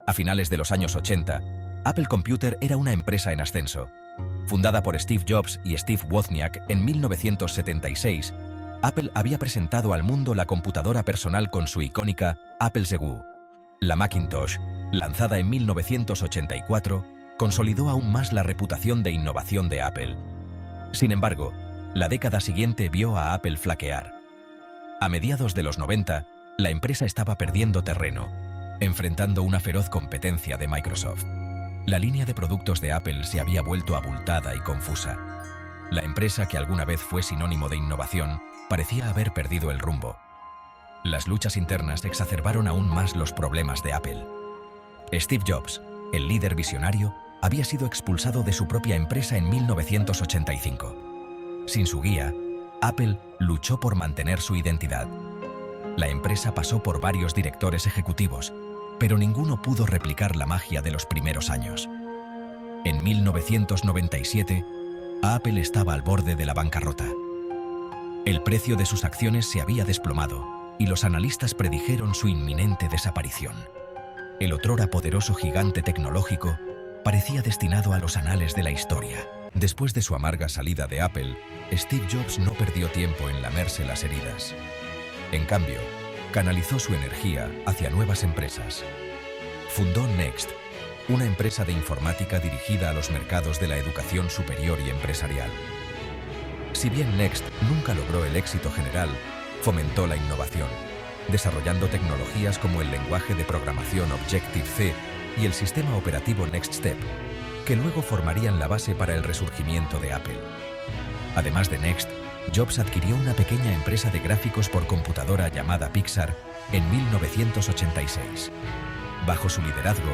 A finales de los años 80, Apple Computer era una empresa en ascenso. Fundada por Steve Jobs y Steve Wozniak en 1976, Apple había presentado al mundo la computadora personal con su icónica Apple II. La Macintosh, lanzada en 1984, consolidó aún más la reputación de innovación de Apple. Sin embargo, la década siguiente vio a Apple flaquear. A mediados de los 90, la empresa estaba perdiendo terreno, enfrentando una feroz competencia de Microsoft. La línea de productos de Apple se había vuelto abultada y confusa. La empresa, que alguna vez fue sinónimo de innovación, parecía haber perdido el rumbo. Las luchas internas exacerbaron aún más los problemas de Apple. Steve Jobs, el líder visionario, había sido expulsado de su propia empresa en 1985. Sin su guía, Apple luchó por mantener su identidad. La empresa pasó por varios directores ejecutivos, pero ninguno pudo replicar la magia de los primeros años. En 1997, Apple estaba al borde de la bancarrota. El precio de sus acciones se había desplomado y los analistas predijeron su inminente desaparición. El otrora poderoso gigante tecnológico parecía destinado a los anales de la historia. Después de su amarga salida de Apple, Steve Jobs no perdió tiempo en lamerse las heridas. En cambio, canalizó su energía hacia nuevas empresas. Fundó Next, una empresa de informática dirigida a los mercados de la educación superior y empresarial. Si bien Next nunca logró el éxito general, fomentó la innovación, desarrollando tecnologías como el lenguaje de programación Objective-C y el sistema operativo NextStep, que luego formarían la base para el resurgimiento de Apple. Además de Next, Jobs adquirió una pequeña empresa de gráficos por computadora llamada Pixar en 1986. Bajo su liderazgo,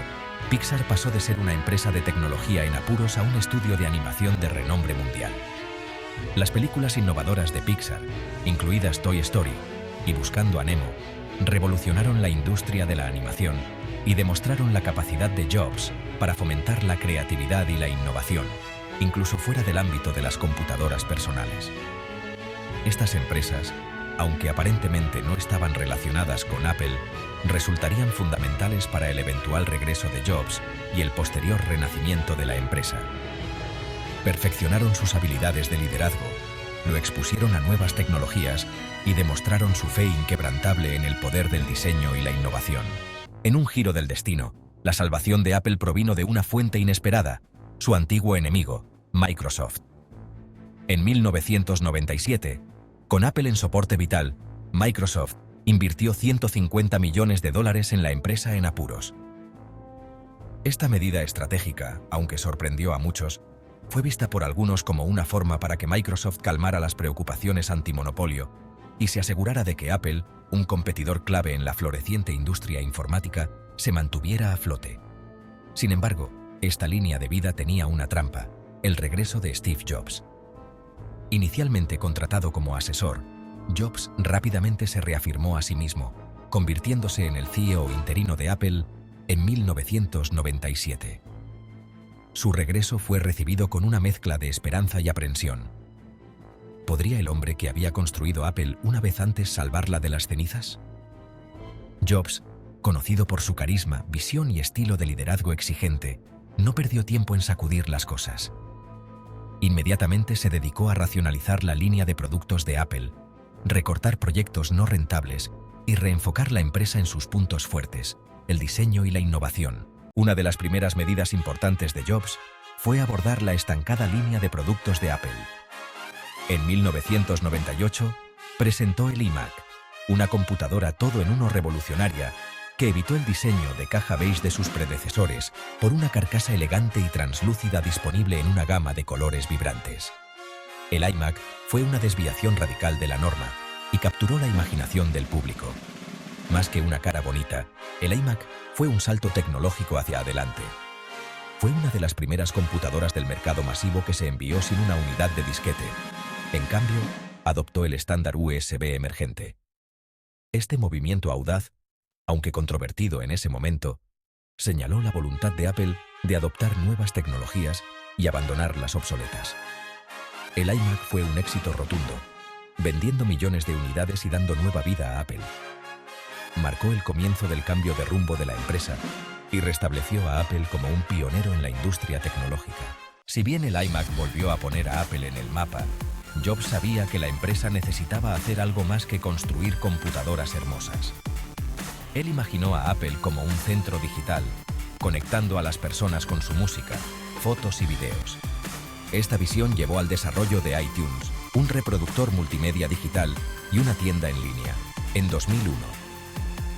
Pixar pasó de ser una empresa de tecnología en apuros a un estudio de animación de renombre mundial. Las películas innovadoras de Pixar, incluidas Toy Story y Buscando a Nemo, revolucionaron la industria de la animación y demostraron la capacidad de Jobs para fomentar la creatividad y la innovación, incluso fuera del ámbito de las computadoras personales. Estas empresas, aunque aparentemente no estaban relacionadas con Apple, resultarían fundamentales para el eventual regreso de Jobs y el posterior renacimiento de la empresa. Perfeccionaron sus habilidades de liderazgo, lo expusieron a nuevas tecnologías y demostraron su fe inquebrantable en el poder del diseño y la innovación. En un giro del destino, la salvación de Apple provino de una fuente inesperada, su antiguo enemigo, Microsoft. En 1997, con Apple en soporte vital, Microsoft invirtió $150 millones en la empresa en apuros. Esta medida estratégica, aunque sorprendió a muchos, fue vista por algunos como una forma para que Microsoft calmara las preocupaciones antimonopolio y se asegurara de que Apple, un competidor clave en la floreciente industria informática, se mantuviera a flote. Sin embargo, esta línea de vida tenía una trampa: el regreso de Steve Jobs. Inicialmente contratado como asesor, Jobs rápidamente se reafirmó a sí mismo, convirtiéndose en el CEO interino de Apple en 1997. Su regreso fue recibido con una mezcla de esperanza y aprensión. ¿Podría el hombre que había construido Apple una vez antes salvarla de las cenizas? Jobs, conocido por su carisma, visión y estilo de liderazgo exigente, no perdió tiempo en sacudir las cosas. Inmediatamente se dedicó a racionalizar la línea de productos de Apple, recortar proyectos no rentables y reenfocar la empresa en sus puntos fuertes, el diseño y la innovación. Una de las primeras medidas importantes de Jobs fue abordar la estancada línea de productos de Apple. En 1998, presentó el iMac, una computadora todo en uno revolucionaria que evitó el diseño de caja beige de sus predecesores por una carcasa elegante y translúcida disponible en una gama de colores vibrantes. El iMac fue una desviación radical de la norma y capturó la imaginación del público. Más que una cara bonita, el iMac fue un salto tecnológico hacia adelante. Fue una de las primeras computadoras del mercado masivo que se envió sin una unidad de disquete. En cambio, adoptó el estándar USB emergente. Este movimiento audaz, aunque controvertido en ese momento, señaló la voluntad de Apple de adoptar nuevas tecnologías y abandonar las obsoletas. El iMac fue un éxito rotundo, vendiendo millones de unidades y dando nueva vida a Apple. Marcó el comienzo del cambio de rumbo de la empresa y restableció a Apple como un pionero en la industria tecnológica. Si bien el iMac volvió a poner a Apple en el mapa, Jobs sabía que la empresa necesitaba hacer algo más que construir computadoras hermosas. Él imaginó a Apple como un centro digital, conectando a las personas con su música, fotos y videos. Esta visión llevó al desarrollo de iTunes, un reproductor multimedia digital y una tienda en línea. En 2001,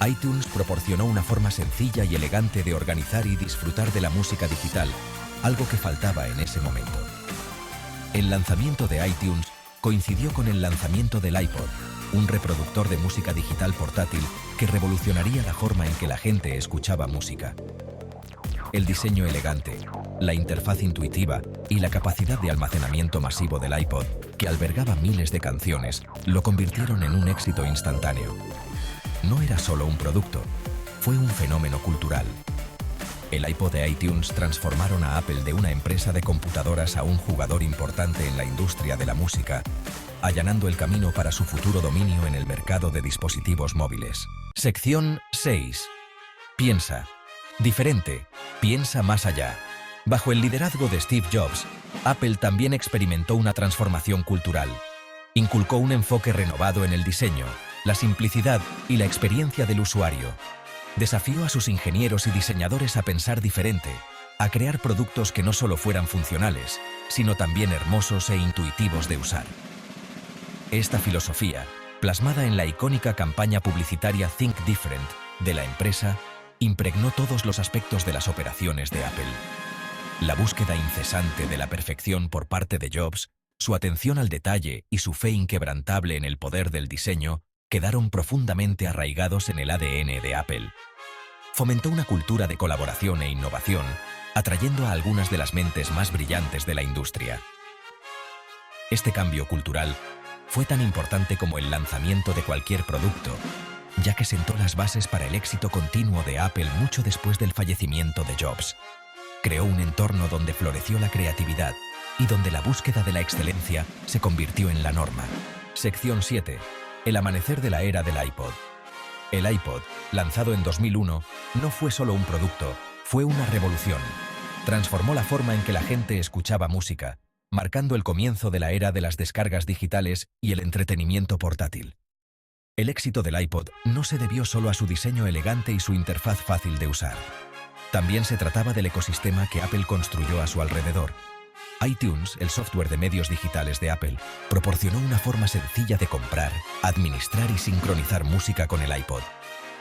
iTunes proporcionó una forma sencilla y elegante de organizar y disfrutar de la música digital, algo que faltaba en ese momento. El lanzamiento de iTunes coincidió con el lanzamiento del iPod, un reproductor de música digital portátil que revolucionaría la forma en que la gente escuchaba música. El diseño elegante, la interfaz intuitiva y la capacidad de almacenamiento masivo del iPod, que albergaba miles de canciones, lo convirtieron en un éxito instantáneo. No era solo un producto, fue un fenómeno cultural. El iPod de iTunes transformaron a Apple de una empresa de computadoras a un jugador importante en la industria de la música, allanando el camino para su futuro dominio en el mercado de dispositivos móviles. Sección 6. Piensa. Diferente. Piensa más allá. Bajo el liderazgo de Steve Jobs, Apple también experimentó una transformación cultural. Inculcó un enfoque renovado en el diseño, la simplicidad y la experiencia del usuario. Desafió a sus ingenieros y diseñadores a pensar diferente, a crear productos que no solo fueran funcionales, sino también hermosos e intuitivos de usar. Esta filosofía, plasmada en la icónica campaña publicitaria Think Different de la empresa, impregnó todos los aspectos de las operaciones de Apple. La búsqueda incesante de la perfección por parte de Jobs, su atención al detalle y su fe inquebrantable en el poder del diseño quedaron profundamente arraigados en el ADN de Apple. Fomentó una cultura de colaboración e innovación, atrayendo a algunas de las mentes más brillantes de la industria. Este cambio cultural fue tan importante como el lanzamiento de cualquier producto, ya que sentó las bases para el éxito continuo de Apple mucho después del fallecimiento de Jobs. Creó un entorno donde floreció la creatividad y donde la búsqueda de la excelencia se convirtió en la norma. Sección 7. El amanecer de la era del iPod. El iPod, lanzado en 2001, no fue solo un producto, fue una revolución. Transformó la forma en que la gente escuchaba música, marcando el comienzo de la era de las descargas digitales y el entretenimiento portátil. El éxito del iPod no se debió solo a su diseño elegante y su interfaz fácil de usar. También se trataba del ecosistema que Apple construyó a su alrededor. iTunes, el software de medios digitales de Apple, proporcionó una forma sencilla de comprar, administrar y sincronizar música con el iPod.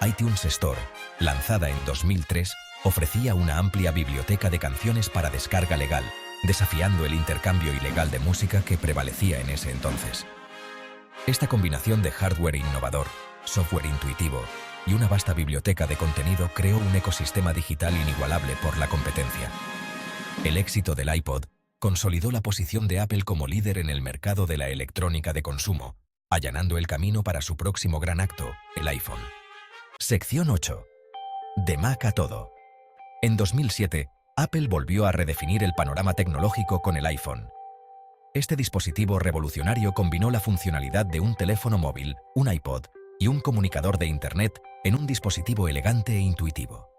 iTunes Store, lanzada en 2003, ofrecía una amplia biblioteca de canciones para descarga legal, desafiando el intercambio ilegal de música que prevalecía en ese entonces. Esta combinación de hardware innovador, software intuitivo y una vasta biblioteca de contenido creó un ecosistema digital inigualable por la competencia. El éxito del iPod consolidó la posición de Apple como líder en el mercado de la electrónica de consumo, allanando el camino para su próximo gran acto, el iPhone. Sección 8. De Mac a todo. En 2007, Apple volvió a redefinir el panorama tecnológico con el iPhone. Este dispositivo revolucionario combinó la funcionalidad de un teléfono móvil, un iPod y un comunicador de Internet en un dispositivo elegante e intuitivo.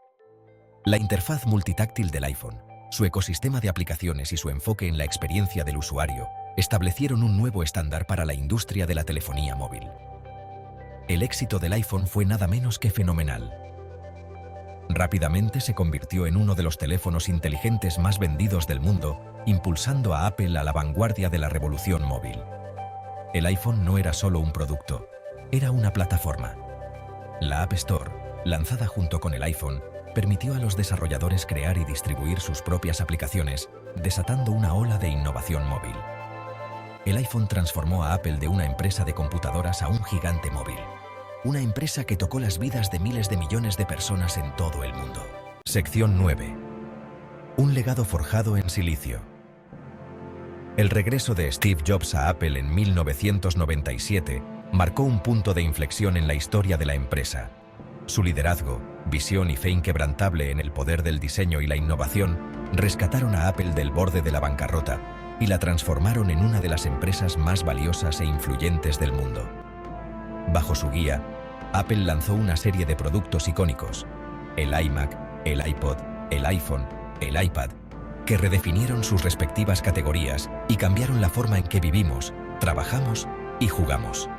La interfaz multitáctil del iPhone, su ecosistema de aplicaciones y su enfoque en la experiencia del usuario establecieron un nuevo estándar para la industria de la telefonía móvil. El éxito del iPhone fue nada menos que fenomenal. Rápidamente se convirtió en uno de los teléfonos inteligentes más vendidos del mundo, impulsando a Apple a la vanguardia de la revolución móvil. El iPhone no era solo un producto, era una plataforma. La App Store, lanzada junto con el iPhone, permitió a los desarrolladores crear y distribuir sus propias aplicaciones, desatando una ola de innovación móvil. El iPhone transformó a Apple de una empresa de computadoras a un gigante móvil. Una empresa que tocó las vidas de miles de millones de personas en todo el mundo. Sección 9. Un legado forjado en silicio. El regreso de Steve Jobs a Apple en 1997 marcó un punto de inflexión en la historia de la empresa. Su liderazgo, visión y fe inquebrantable en el poder del diseño y la innovación rescataron a Apple del borde de la bancarrota y la transformaron en una de las empresas más valiosas e influyentes del mundo. Bajo su guía, Apple lanzó una serie de productos icónicos: el iMac, el iPod, el iPhone, el iPad, que redefinieron sus respectivas categorías y cambiaron la forma en que vivimos, trabajamos y jugamos.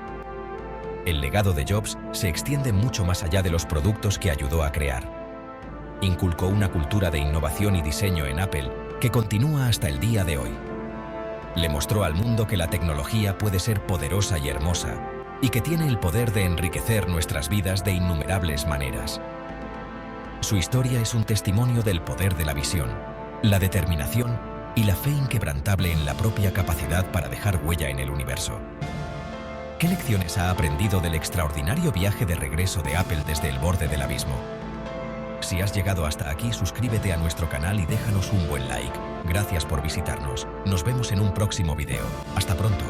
El legado de Jobs se extiende mucho más allá de los productos que ayudó a crear. Inculcó una cultura de innovación y diseño en Apple que continúa hasta el día de hoy. Le mostró al mundo que la tecnología puede ser poderosa y hermosa y que tiene el poder de enriquecer nuestras vidas de innumerables maneras. Su historia es un testimonio del poder de la visión, la determinación y la fe inquebrantable en la propia capacidad para dejar huella en el universo. ¿Qué lecciones ha aprendido del extraordinario viaje de regreso de Apple desde el borde del abismo? Si has llegado hasta aquí, suscríbete a nuestro canal y déjanos un buen like. Gracias por visitarnos. Nos vemos en un próximo video. Hasta pronto.